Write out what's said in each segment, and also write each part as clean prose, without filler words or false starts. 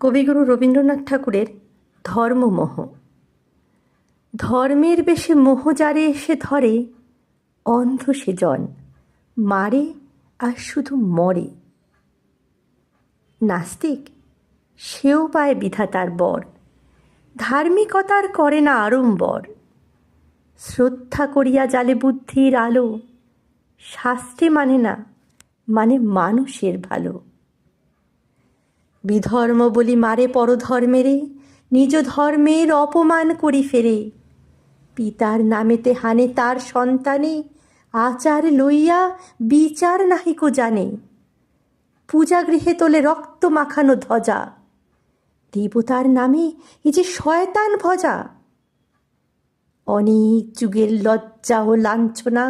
কবিগুরু রবীন্দ্রনাথ ঠাকুরের ধর্মমোহ। ধর্মের বেশে মোহ যারে এসে ধরে, অন্ধ সে জন, মারে আর শুধু মরে। নাস্তিক সেও পায় বিধাতার বর, ধার্মিকতার করে না আড়ম্বর। শ্রদ্ধা করিয়া জালে বুদ্ধির আলো, শাস্ত্রে মানে না, মানে মানুষের ভালো। বিধর্ম বলি মারে পরধর্মেরে, নিজ ধর্মের অপমান করি ফেরে। পিতার নামেতে হানে তার সন্তানে, আচার লইয়া বিচার নাহিকো জানে। পূজাগৃহে তোলে রক্ত মাখানো ধ্বজা, দেবতার নামে এ যে শয়তান ভজা। অনেক যুগের লজ্জা ও লাঞ্ছনা,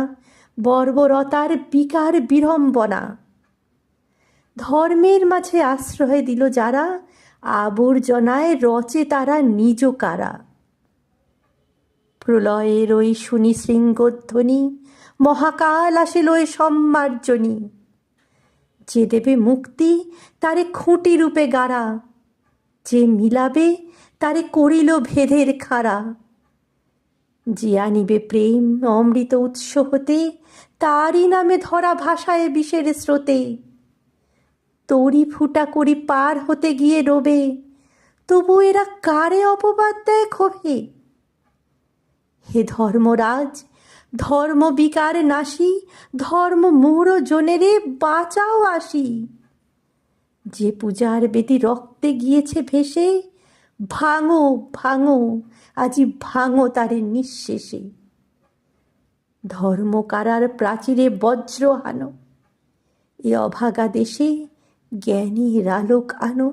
বর্বরতার বিকার বিড়ম্বনা। ধর্মের মাঝে আশ্রয় দিল যারা, আবর্জনায় রচে তারা নিজ কারা। প্রলয়ের ওই শুনি শৃঙ্গধ্বনি, মহাকাল আসে লয়ে সম্মার্জনী। যে দেবে মুক্তি তারে খুঁটি রূপে গাড়া, যে মিলাবে তারে করিল ভেদের খাড়া। যে আনিবে প্রেম অমৃত উৎস হতে, তারই নামে ধরা ভাষায় বিষের স্রোতে। তরি ফুটা করি পার হতে গিয়ে রবে, তবু এরা কারে অপবাদ দেয় ক্ষোভে। হে ধর্মরাজ, ধর্ম বিকার নাশি, ধর্ম মূঢ় জনেরে বাঁচাও আসি। যে পূজার বেদি রক্তে গিয়েছে ভেসে, ভাঙো ভাঙো আজি ভাঙো তারে নিঃশেষে। ধর্ম কারার প্রাচীরে বজ্র হানো, এ অভাগা দেশে জ্ঞানীর আলোক আনো।